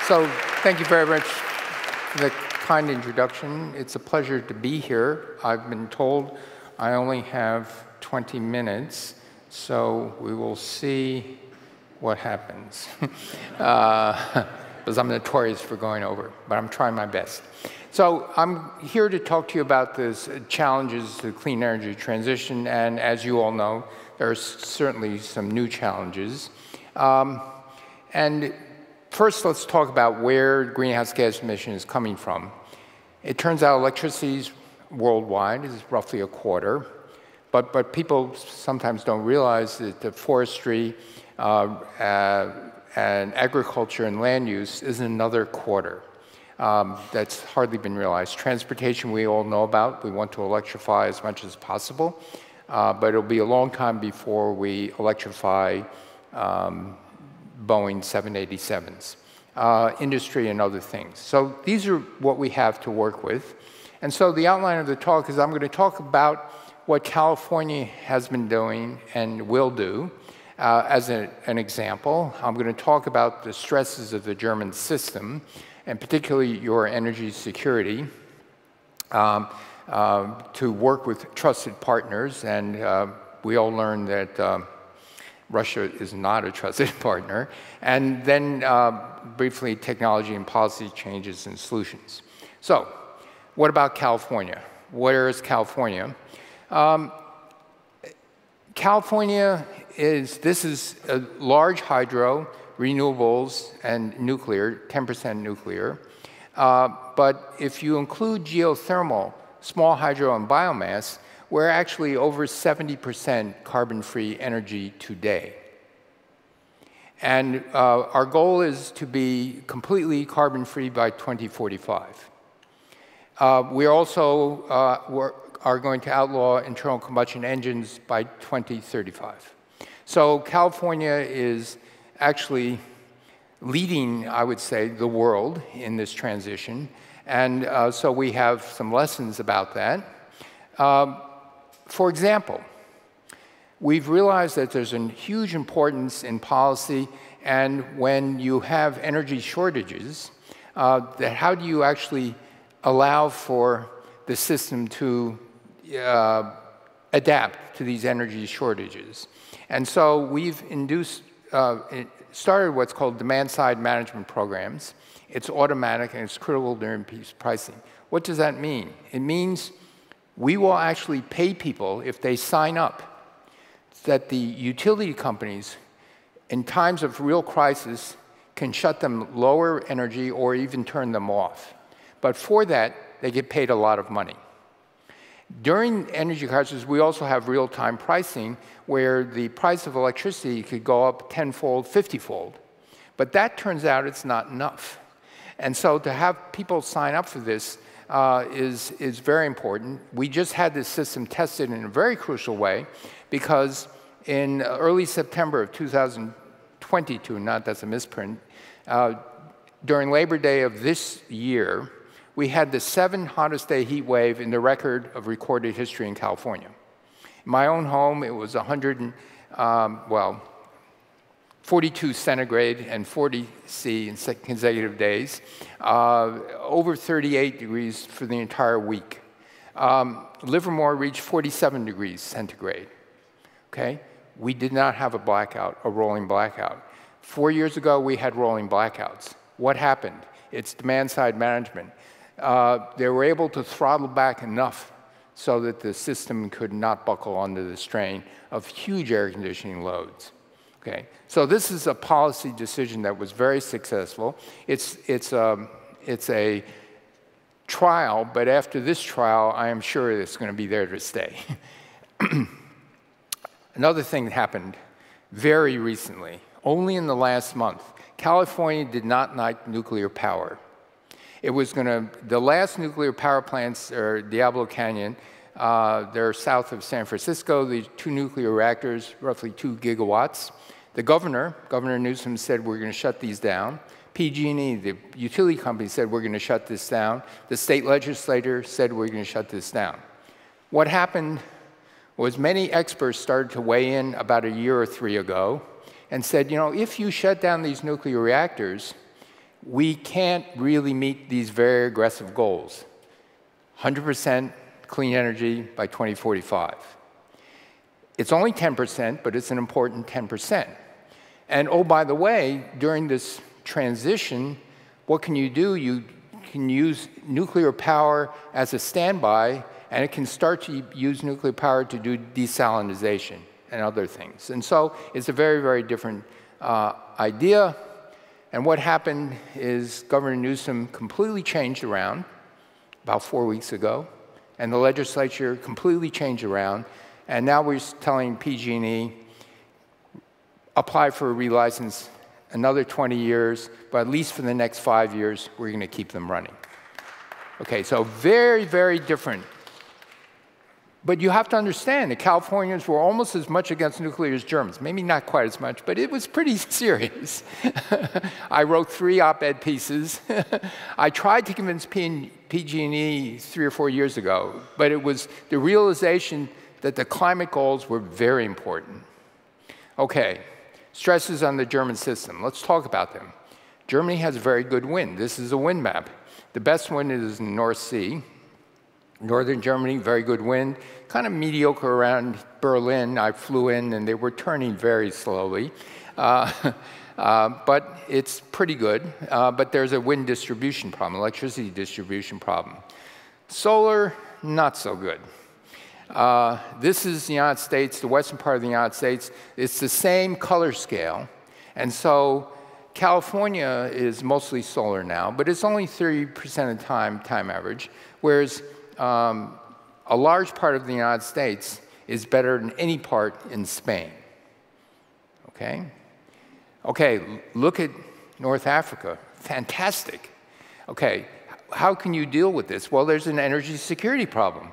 So thank you very much for the kind introduction. It's a pleasure to be here. I've been told I only have 20 minutes, so we will see what happens. Because I'm notorious for going over, but I'm trying my best. So I'm here to talk to you about the challenges to the clean energy transition, and as you all know, there are certainly some new challenges. And first, let's talk about where greenhouse gas emission is coming from. It turns out electricity worldwide is roughly a quarter, but people sometimes don't realize that the forestry and agriculture and land use is another quarter. That's hardly been realized. Transportation we all know about. We want to electrify as much as possible, but it'll be a long time before we electrify Boeing 787s, industry and other things. So these are what we have to work with. And so the outline of the talk is I'm going to talk about what California has been doing and will do as an example. I'm going to talk about the stresses of the German system, and particularly your energy security, to work with trusted partners. And we all learned that Russia is not a trusted partner. And then briefly, technology and policy changes and solutions. So what about California? Where is California? California this is a large hydro, renewables, and nuclear, 10% nuclear. But if you include geothermal, small hydro, and biomass, we're actually over 70% carbon-free energy today. And our goal is to be completely carbon-free by 2045. We also are going to outlaw internal combustion engines by 2035. So California is actually leading, I would say, the world in this transition. And so we have some lessons about that. For example, we've realized that there's a huge importance in policy, and when you have energy shortages, that how do you actually allow for the system to adapt to these energy shortages? And so we've started what's called demand-side management programs. It's automatic and it's critical during pricing. What does that mean? It means we will actually pay people if they sign up, that the utility companies, in times of real crisis, can shut them lower energy or even turn them off. But for that, they get paid a lot of money. During energy crisis, we also have real-time pricing, where the price of electricity could go up 10-fold, 50-fold. But that turns out it's not enough. And so to have people sign up for this is very important. We just had this system tested in a very crucial way, because in early September of 2022, that's a misprint, during Labor Day of this year, we had the 7th hottest day heat wave in the record of recorded history in California. In my own home, it was 42 centigrade and 40 C in consecutive days, over 38 degrees for the entire week. Livermore reached 47 degrees centigrade, okay? We did not have a blackout, a rolling blackout. 4 years ago, we had rolling blackouts. What happened? It's demand-side management. They were able to throttle back enough so that the system could not buckle under the strain of huge air conditioning loads. Okay, so this is a policy decision that was very successful. It's a trial, but after this trial, I am sure it's going to be there to stay. Another thing that happened very recently, only in the last month, California did not like nuclear power. It was the last nuclear power plants are Diablo Canyon. They're south of San Francisco. The 2 nuclear reactors, roughly 2 gigawatts. The Governor Newsom, said we're going to shut these down. PG&E, the utility company, said we're going to shut this down. The state legislator said we're going to shut this down. What happened was many experts started to weigh in about a year or 3 ago and said, you know, if you shut down these nuclear reactors, we can't really meet these very aggressive goals. 100% clean energy by 2045. It's only 10%, but it's an important 10%. And oh, by the way, during this transition, what can you do? You can use nuclear power as a standby, and it can start to use nuclear power to do desalinization and other things. And so it's a very, very different idea. And what happened is Governor Newsom completely changed around about 4 weeks ago, and the legislature completely changed around, and now we're telling PG&E, apply for a relicense another 20 years, but at least for the next 5 years, we're going to keep them running. Okay, so very, very different. But you have to understand, the Californians were almost as much against nuclear as Germans. Maybe not quite as much, but it was pretty serious. I wrote 3 op-ed pieces. I tried to convince PG&E 3 or 4 years ago, but it was the realization that the climate goals were very important. Okay, stresses on the German system. Let's talk about them. Germany has very good wind. This is a wind map. The best wind is in the North Sea. Northern Germany, very good wind. Kind of mediocre around Berlin. I flew in, and they were turning very slowly. But it's pretty good. But there's a wind distribution problem, electricity distribution problem. Solar, not so good. This is the United States, the western part of the United States. It's the same color scale. And so California is mostly solar now, but it's only 30% of the time average, whereas a large part of the United States is better than any part in Spain. Okay? Okay, look at North Africa. Fantastic. Okay, how can you deal with this? Well, there's an energy security problem.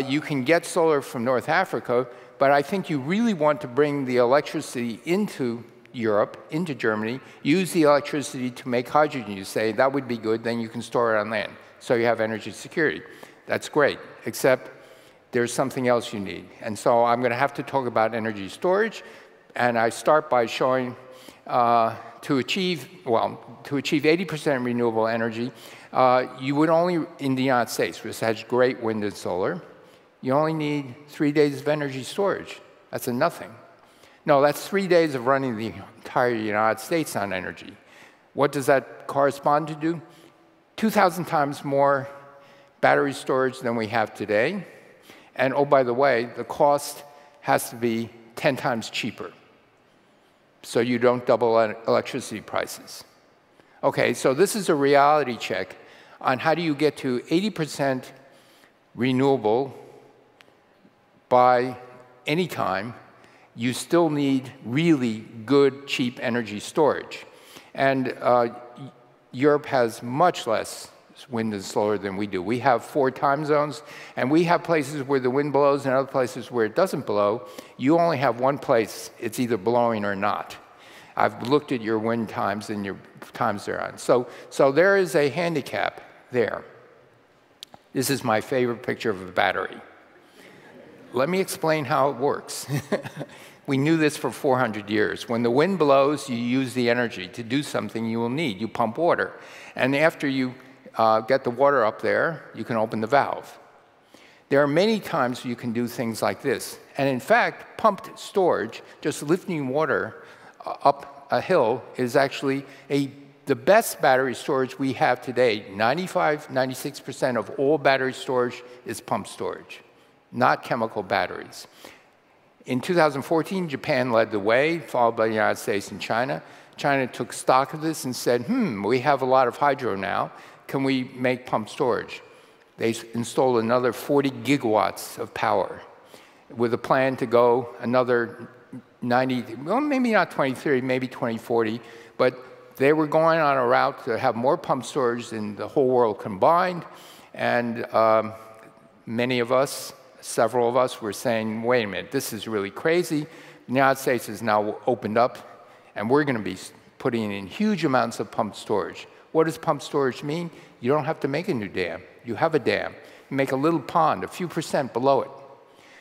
You can get solar from North Africa, but I think you really want to bring the electricity into Europe, into Germany, use the electricity to make hydrogen. You say, that would be good, then you can store it on land. So you have energy security. That's great, except there's something else you need. And so I'm going to have to talk about energy storage, and I start by showing to achieve 80% renewable energy, you would only, in the United States, which has great wind and solar, you only need 3 days of energy storage. That's a nothing. No, that's 3 days of running the entire United States on energy. What does that correspond to do? 2,000 times more battery storage than we have today. And oh, by the way, the cost has to be 10 times cheaper, so you don't double electricity prices. Okay, so this is a reality check on how do you get to 80% renewable by any time. You still need really good, cheap energy storage. And Europe has much less wind and solar than we do. We have 4 time zones, and we have places where the wind blows and other places where it doesn't blow. You only have one place it's either blowing or not. I've looked at your wind times and your times they're on. So there is a handicap there. This is my favorite picture of a battery. Let me explain how it works. We knew this for 400 years. When the wind blows, you use the energy to do something you will need. You pump water. And after you get the water up there, you can open the valve. There are many times you can do things like this. And in fact, pumped storage, just lifting water up a hill, is actually the best battery storage we have today. 96% of all battery storage is pumped storage, not chemical batteries. In 2014, Japan led the way, followed by the United States and China. China took stock of this and said, we have a lot of hydro now. Can we make pumped storage? They installed another 40 gigawatts of power with a plan to go another 90, well, maybe not 2030, maybe 2040, but they were going on a route to have more pumped storage than the whole world combined. And many of us, several of us, were saying, wait a minute, this is really crazy. The United States has now opened up, and we're going to be putting in huge amounts of pumped storage. What does pumped storage mean? You don't have to make a new dam. You have a dam. You make a little pond, a few percent below it.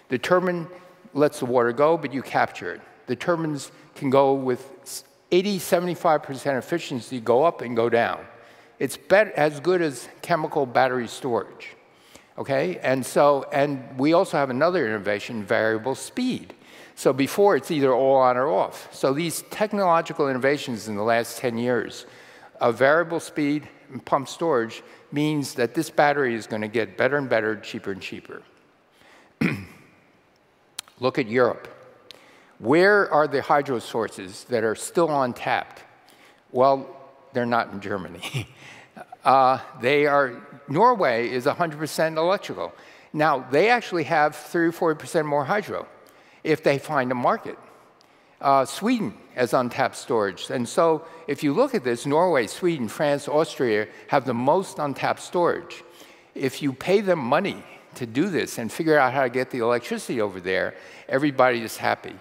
The turbine lets the water go, but you capture it. The turbines can go with 75% efficiency go up and go down. It's as good as chemical battery storage. Okay, and we also have another innovation, variable speed. So before, it's either all on or off. So these technological innovations in the last 10 years of variable speed and pump storage means that this battery is going to get better and better, cheaper and cheaper. Look at Europe. Where are the hydro sources that are still untapped? Well, they're not in Germany. Norway is 100% electrical. Now, they actually have 30 or 40% more hydro if they find a market. Sweden has untapped storage. And so if you look at this, Norway, Sweden, France, Austria have the most untapped storage. If you pay them money to do this and figure out how to get the electricity over there, everybody is happy.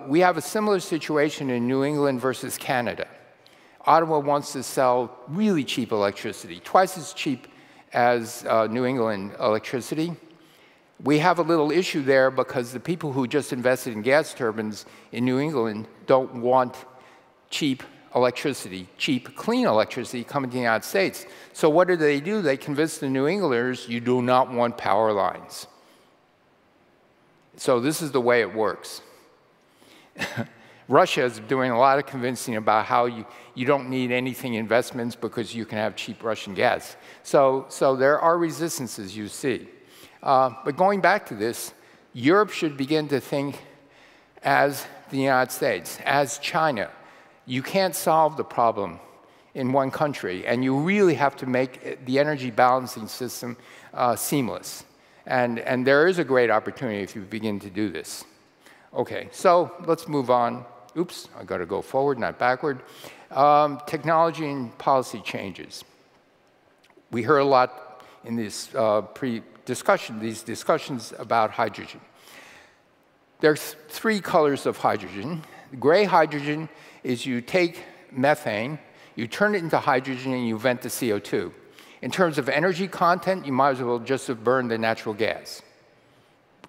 We have a similar situation in New England versus Canada. Ottawa wants to sell really cheap electricity, twice as cheap as New England electricity. We have a little issue there because the people who just invested in gas turbines in New England don't want cheap electricity, cheap, clean electricity coming to the United States. So what do? They convince the New Englanders, you do not want power lines. So this is the way it works. Russia is doing a lot of convincing about how you don't need anything investments because you can have cheap Russian gas. So there are resistances you see. But going back to this, Europe should begin to think as the United States, as China. You can't solve the problem in one country, and you really have to make the energy balancing system seamless. And there is a great opportunity if you begin to do this. Okay, so let's move on. Oops, I got to go forward, not backward. Technology and policy changes. We heard a lot in this these discussions about hydrogen. There's three colors of hydrogen. Gray hydrogen is you take methane, you turn it into hydrogen, and you vent the CO2. In terms of energy content, you might as well just have burned the natural gas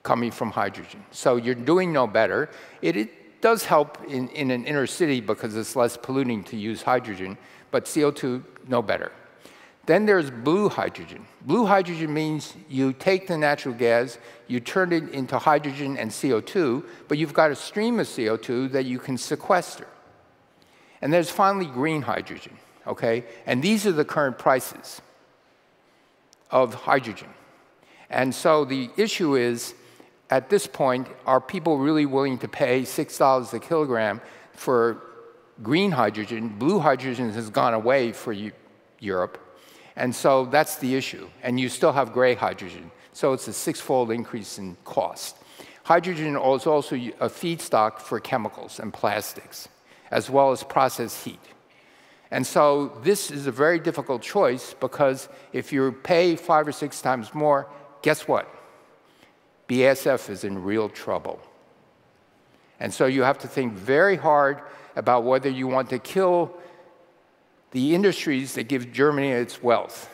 coming from hydrogen. So you're doing no better. It does help in an inner city because it's less polluting to use hydrogen, but CO2, no better. Then there's blue hydrogen. Blue hydrogen means you take the natural gas, you turn it into hydrogen and CO2, but you've got a stream of CO2 that you can sequester. And there's finally green hydrogen, okay? And these are the current prices of hydrogen. And so the issue is, at this point, are people really willing to pay $6 a kilogram for green hydrogen? Blue hydrogen has gone away for Europe. And so that's the issue. And you still have gray hydrogen. So it's a six-fold increase in cost. Hydrogen is also a feedstock for chemicals and plastics, as well as process heat. And so this is a very difficult choice because if you pay 5 or 6 times more, guess what? BASF is in real trouble. And so you have to think very hard about whether you want to kill the industries that give Germany its wealth,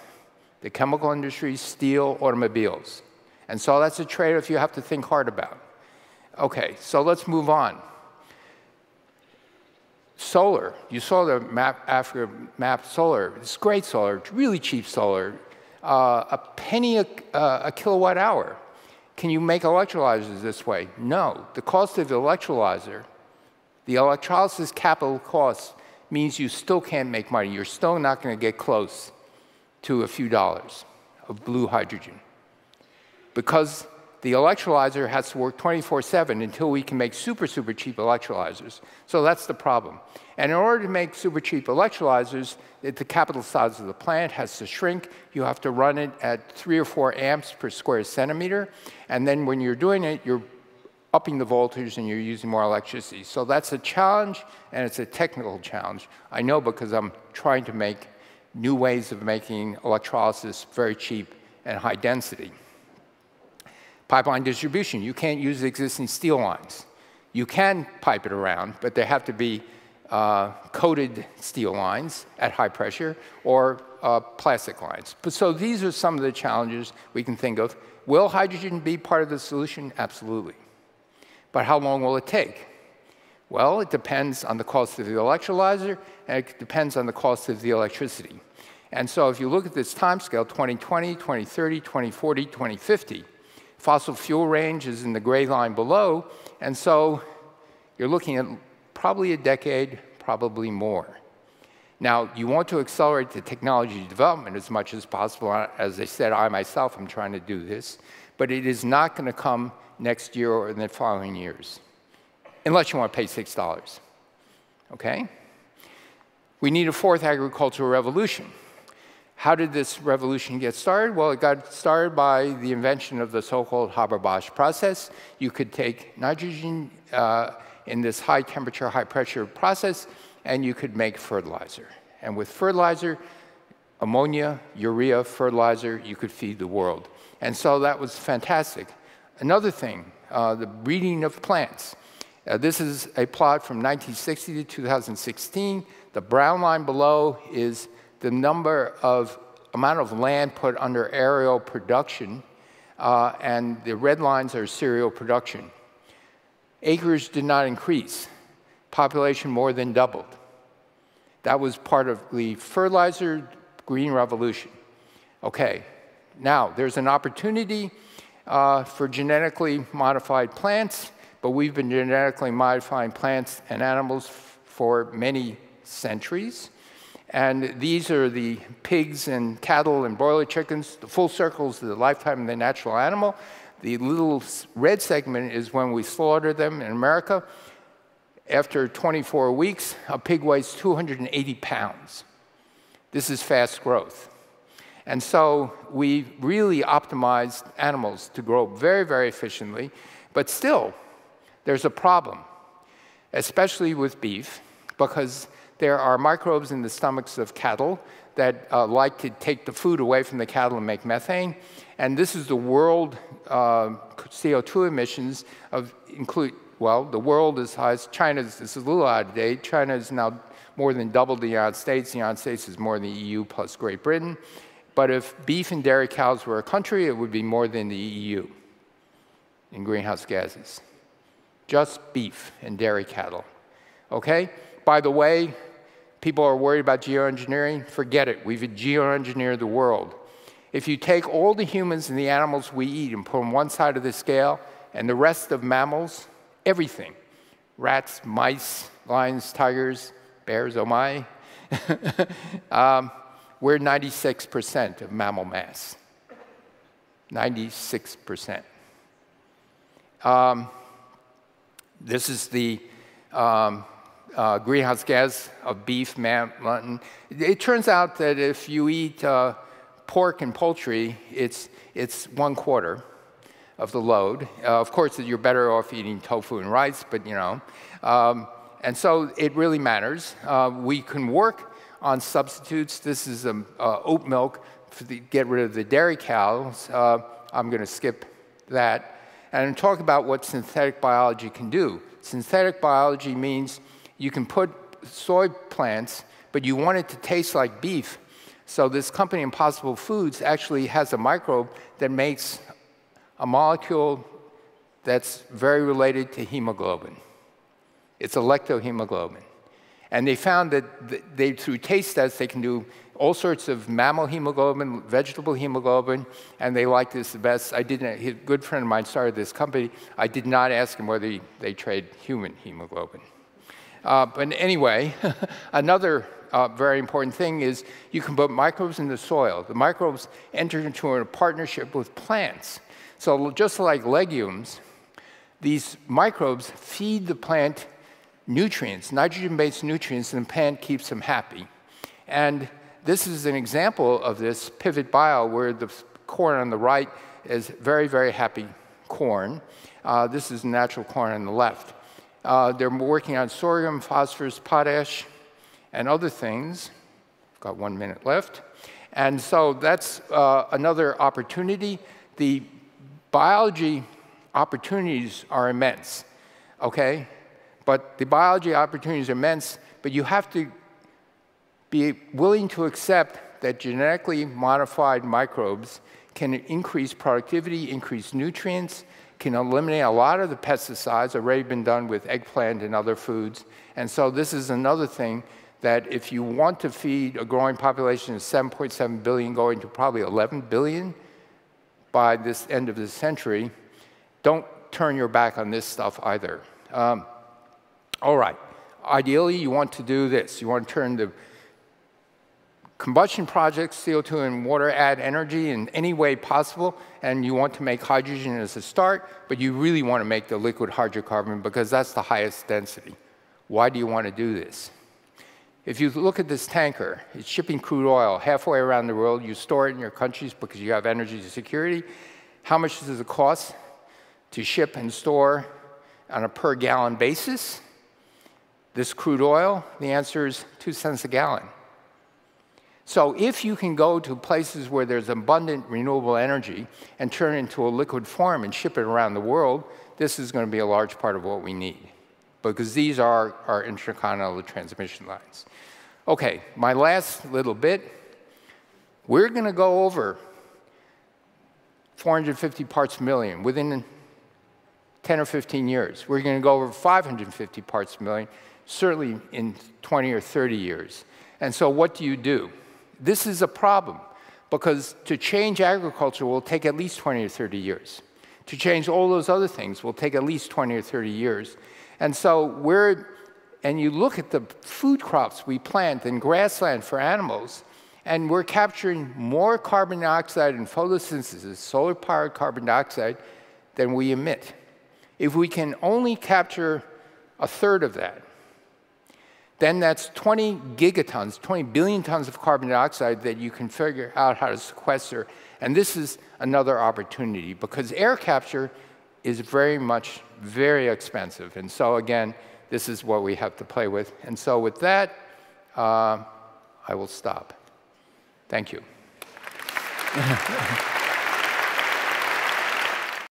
the chemical industry, steel, automobiles. And so that's a trade-off you have to think hard about. Okay, so let's move on. Solar, you saw the map after map solar. It's great solar, it's really cheap solar. A penny a kilowatt hour. Can you make electrolyzers this way? No. The cost of the electrolyzer, the electrolysis capital cost, means you still can't make money. You're still not going to get close to a few dollars of blue hydrogen. Because the electrolyzer has to work 24/7 until we can make super, super cheap electrolyzers. So that's the problem. And in order to make super cheap electrolyzers, the capital size of the plant has to shrink. You have to run it at 3 or 4 amps per square centimeter. And then when you're doing it, you're upping the voltage and you're using more electricity. So that's a challenge, and it's a technical challenge. I know because I'm trying to make new ways of making electrolysis very cheap and high density. Pipeline distribution. You can't use existing steel lines. You can pipe it around, but they have to be coated steel lines at high pressure or plastic lines. So these are some of the challenges we can think of. Will hydrogen be part of the solution? Absolutely. But how long will it take? Well, it depends on the cost of the electrolyzer, and it depends on the cost of the electricity. And so if you look at this time scale, 2020, 2030, 2040, 2050, fossil fuel range is in the gray line below, and so you're looking at probably a decade, probably more. Now, you want to accelerate the technology development as much as possible. As I said, I myself am trying to do this, but it is not going to come next year or in the following years, unless you want to pay $6, okay? We need a fourth agricultural revolution. How did this revolution get started? Well, it got started by the invention of the so-called Haber-Bosch process. You could take nitrogen in this high-temperature, high-pressure process, and you could make fertilizer. And with fertilizer, ammonia, urea, fertilizer, you could feed the world. And so that was fantastic. Another thing, the breeding of plants. This is a plot from 1960 to 2016. The brown line below is the amount of land put under aerial production, and the red lines are serial production. Acres did not increase. Population more than doubled. That was part of the fertilizer green revolution. Okay, now there's an opportunity for genetically modified plants, but we've been genetically modifying plants and animals for many centuries. And these are the pigs and cattle and broiler chickens. The full circle is the lifetime of the natural animal. The little red segment is when we slaughter them in America. After 24 weeks, a pig weighs 280 pounds. This is fast growth. And so we really optimized animals to grow very, very efficiently. But still, there's a problem, especially with beef, because there are microbes in the stomachs of cattle that like to take the food away from the cattle and make methane. And this is the world CO2 emissions well, the world is high. China's, this is a little out of date. China is now more than double the United States. The United States is more than the EU plus Great Britain. But if beef and dairy cows were a country, it would be more than the EU in greenhouse gases. Just beef and dairy cattle, okay? By the way, people are worried about geoengineering. Forget it. We've geoengineered the world. If you take all the humans and the animals we eat and put them on one side of the scale and the rest of mammals, everything, rats, mice, lions, tigers, bears, oh my, we're 96% of mammal mass. 96%. This is the greenhouse gas of beef, mutton. It turns out that if you eat pork and poultry, it's 1/4 of the load. Of course, you're better off eating tofu and rice, but you know. And so it really matters. We can work on substitutes. This is oat milk to get rid of the dairy cows. I'm going to skip that and talk about what synthetic biology can do. Synthetic biology means you can put soy plants, but you want it to taste like beef. So this company, Impossible Foods, actually has a microbe that makes a molecule that's very related to hemoglobin. It's a lectohemoglobin. And they found that through taste tests, they can do all sorts of mammal hemoglobin, vegetable hemoglobin, and they like this the best. A good friend of mine started this company. I did not ask him whether they trade human hemoglobin. But anyway, another very important thing is you can put microbes in the soil. The microbes enter into a partnership with plants. So just like legumes, these microbes feed the plant nutrients, nitrogen-based nutrients, and the plant keeps them happy. And this is an example of this Pivot Bio, where the corn on the right is very, very happy corn. This is natural corn on the left. They're working on sorghum, phosphorus, potash, and other things. I've got 1 minute left. And so that's another opportunity. The biology opportunities are immense, okay? But the biology opportunities are immense, but you have to be willing to accept that genetically modified microbes can increase productivity, increase nutrients, can eliminate a lot of the pesticides already been done with eggplant and other foods. And so this is another thing that if you want to feed a growing population of 7.7 billion going to probably 11 billion by this end of the century, don't turn your back on this stuff either. All right. Ideally, you want to do this. You want to turn the combustion projects, CO2 and water, add energy in any way possible, and you want to make hydrogen as a start, but you really want to make the liquid hydrocarbon because that's the highest density. Why do you want to do this? If you look at this tanker, it's shipping crude oil halfway around the world. You store it in your countries because you have energy security. How much does it cost to ship and store on a per gallon basis this crude oil? The answer is 2 cents a gallon. So if you can go to places where there's abundant renewable energy and turn it into a liquid form and ship it around the world, this is going to be a large part of what we need, because these are our intercontinental transmission lines. OK, my last little bit, we're going to go over 450 parts per million within 10 or 15 years. We're going to go over 550 parts per million, certainly in 20 or 30 years. And so what do? This is a problem, because to change agriculture will take at least 20 or 30 years. To change all those other things will take at least 20 or 30 years. And so and you look at the food crops we plant and grassland for animals, and we're capturing more carbon dioxide in photosynthesis, solar-powered carbon dioxide, than we emit. If we can only capture a third of that, then that's 20 gigatons, 20 billion tons of carbon dioxide that you can figure out how to sequester. And this is another opportunity, because air capture is very expensive. And so again, this is what we have to play with. And so with that, I will stop. Thank you.